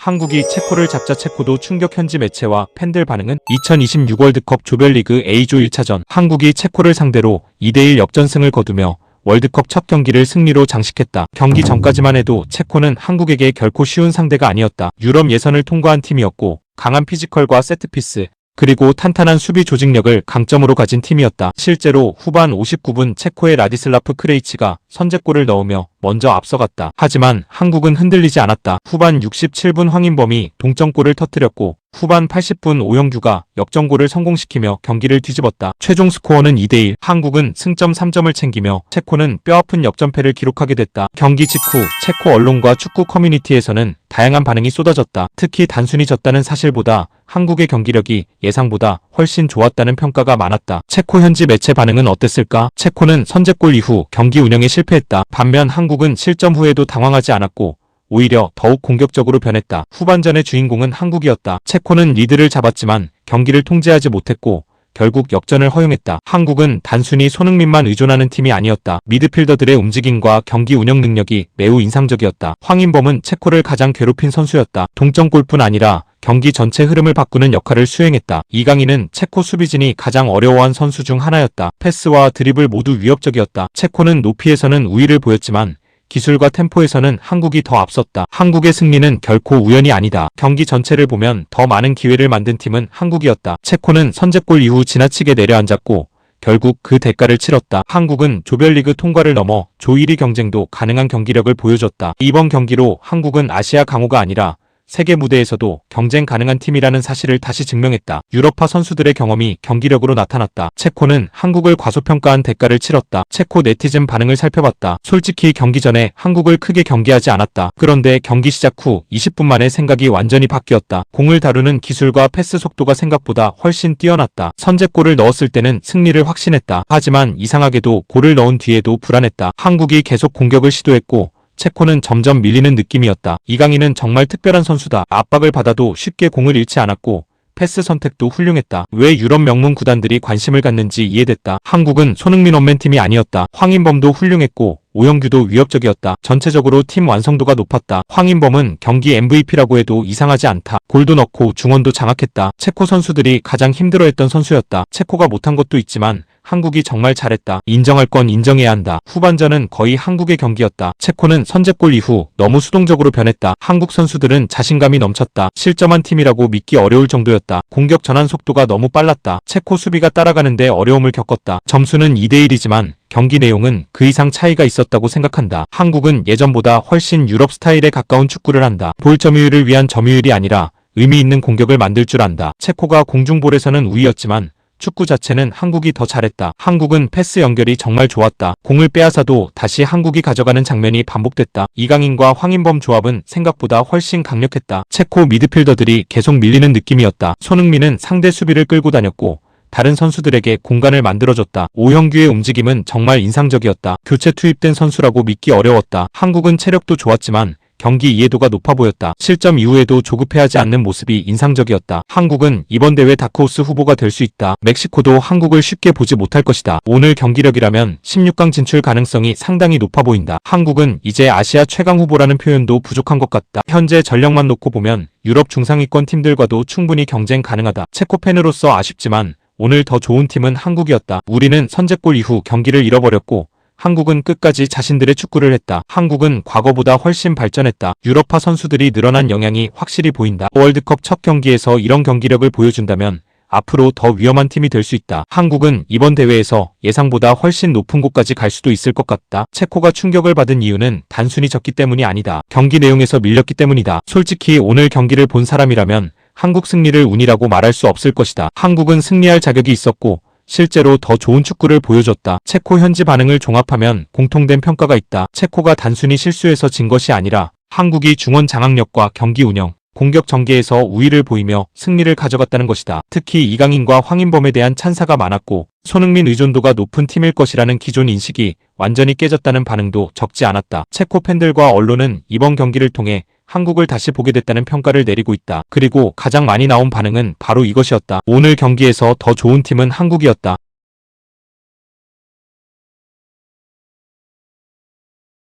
한국이 체코를 잡자. 체코도 충격. 현지 매체와 팬들 반응은 2026 월드컵 조별리그 A조 1차전 한국이 체코를 상대로 2대1 역전승을 거두며 월드컵 첫 경기를 승리로 장식했다. 경기 전까지만 해도 체코는 한국에게 결코 쉬운 상대가 아니었다. 유럽 예선을 통과한 팀이었고 강한 피지컬과 세트피스 그리고 탄탄한 수비 조직력을 강점으로 가진 팀이었다. 실제로 후반 59분 체코의 라디슬라프 크레이치가 선제골을 넣으며 먼저 앞서갔다. 하지만 한국은 흔들리지 않았다. 후반 67분 황인범이 동점골을 터뜨렸고 후반 80분 오영규가 역전골을 성공시키며 경기를 뒤집었다. 최종 스코어는 2대1. 한국은 승점 3점을 챙기며 체코는 뼈아픈 역전패를 기록하게 됐다. 경기 직후 체코 언론과 축구 커뮤니티에서는 다양한 반응이 쏟아졌다. 특히 단순히 졌다는 사실보다 한국의 경기력이 예상보다 훨씬 좋았다는 평가가 많았다. 체코 현지 매체 반응은 어땠을까? 체코는 선제골 이후 경기 운영에 실패했다. 반면 한국은 실점 후에도 당황하지 않았고 오히려 더욱 공격적으로 변했다. 후반전의 주인공은 한국이었다. 체코는 리드를 잡았지만 경기를 통제하지 못했고 결국 역전을 허용했다. 한국은 단순히 손흥민만 의존하는 팀이 아니었다. 미드필더들의 움직임과 경기 운영 능력이 매우 인상적이었다. 황인범은 체코를 가장 괴롭힌 선수였다. 동점골뿐 아니라 경기 전체 흐름을 바꾸는 역할을 수행했다. 이강인은 체코 수비진이 가장 어려워한 선수 중 하나였다. 패스와 드리블 모두 위협적이었다. 체코는 높이에서는 우위를 보였지만 기술과 템포에서는 한국이 더 앞섰다. 한국의 승리는 결코 우연이 아니다. 경기 전체를 보면 더 많은 기회를 만든 팀은 한국이었다. 체코는 선제골 이후 지나치게 내려앉았고 결국 그 대가를 치렀다. 한국은 조별리그 통과를 넘어 조 1위 경쟁도 가능한 경기력을 보여줬다. 이번 경기로 한국은 아시아 강호가 아니라 세계 무대에서도 경쟁 가능한 팀이라는 사실을 다시 증명했다. 유럽파 선수들의 경험이 경기력으로 나타났다. 체코는 한국을 과소평가한 대가를 치렀다. 체코 네티즌 반응을 살펴봤다. 솔직히 경기 전에 한국을 크게 경계하지 않았다. 그런데 경기 시작 후 20분 만에 생각이 완전히 바뀌었다. 공을 다루는 기술과 패스 속도가 생각보다 훨씬 뛰어났다. 선제골을 넣었을 때는 승리를 확신했다. 하지만 이상하게도 골을 넣은 뒤에도 불안했다. 한국이 계속 공격을 시도했고 체코는 점점 밀리는 느낌이었다. 이강인은 정말 특별한 선수다. 압박을 받아도 쉽게 공을 잃지 않았고 패스 선택도 훌륭했다. 왜 유럽 명문 구단들이 관심을 갖는지 이해됐다. 한국은 손흥민 원맨팀이 아니었다. 황인범도 훌륭했고 오영규도 위협적이었다. 전체적으로 팀 완성도가 높았다. 황인범은 경기 MVP라고 해도 이상하지 않다. 골도 넣고 중원도 장악했다. 체코 선수들이 가장 힘들어했던 선수였다. 체코가 못한 것도 있지만 한국이 정말 잘했다. 인정할 건 인정해야 한다. 후반전은 거의 한국의 경기였다. 체코는 선제골 이후 너무 수동적으로 변했다. 한국 선수들은 자신감이 넘쳤다. 실점한 팀이라고 믿기 어려울 정도였다. 공격 전환 속도가 너무 빨랐다. 체코 수비가 따라가는데 어려움을 겪었다. 점수는 2대1이지만 경기 내용은 그 이상 차이가 있었다고 생각한다. 한국은 예전보다 훨씬 유럽 스타일에 가까운 축구를 한다. 볼 점유율을 위한 점유율이 아니라 의미 있는 공격을 만들 줄 안다. 체코가 공중볼에서는 우위였지만 축구 자체는 한국이 더 잘했다. 한국은 패스 연결이 정말 좋았다. 공을 빼앗아도 다시 한국이 가져가는 장면이 반복됐다. 이강인과 황인범 조합은 생각보다 훨씬 강력했다. 체코 미드필더들이 계속 밀리는 느낌이었다. 손흥민은 상대 수비를 끌고 다녔고 다른 선수들에게 공간을 만들어줬다. 오영규의 움직임은 정말 인상적이었다. 교체 투입된 선수라고 믿기 어려웠다. 한국은 체력도 좋았지만 경기 이해도가 높아 보였다. 실점 이후에도 조급해하지 않는 모습이 인상적이었다. 한국은 이번 대회 다크호스 후보가 될 수 있다. 멕시코도 한국을 쉽게 보지 못할 것이다. 오늘 경기력이라면 16강 진출 가능성이 상당히 높아 보인다. 한국은 이제 아시아 최강 후보라는 표현도 부족한 것 같다. 현재 전력만 놓고 보면 유럽 중상위권 팀들과도 충분히 경쟁 가능하다. 체코 팬으로서 아쉽지만 오늘 더 좋은 팀은 한국이었다. 우리는 선제골 이후 경기를 잃어버렸고 한국은 끝까지 자신들의 축구를 했다. 한국은 과거보다 훨씬 발전했다. 유럽파 선수들이 늘어난 영향이 확실히 보인다. 월드컵 첫 경기에서 이런 경기력을 보여준다면 앞으로 더 위험한 팀이 될 수 있다. 한국은 이번 대회에서 예상보다 훨씬 높은 곳까지 갈 수도 있을 것 같다. 체코가 충격을 받은 이유는 단순히 졌기 때문이 아니다. 경기 내용에서 밀렸기 때문이다. 솔직히 오늘 경기를 본 사람이라면 한국 승리를 운이라고 말할 수 없을 것이다. 한국은 승리할 자격이 있었고 실제로 더 좋은 축구를 보여줬다. 체코 현지 반응을 종합하면 공통된 평가가 있다. 체코가 단순히 실수해서 진 것이 아니라 한국이 중원 장악력과 경기 운영, 공격 전개에서 우위를 보이며 승리를 가져갔다는 것이다. 특히 이강인과 황인범에 대한 찬사가 많았고 손흥민 의존도가 높은 팀일 것이라는 기존 인식이 완전히 깨졌다는 반응도 적지 않았다. 체코 팬들과 언론은 이번 경기를 통해 한국을 다시 보게 됐다는 평가를 내리고 있다. 그리고 가장 많이 나온 반응은 바로 이것이었다. 오늘 경기에서 더 좋은 팀은 한국이었다.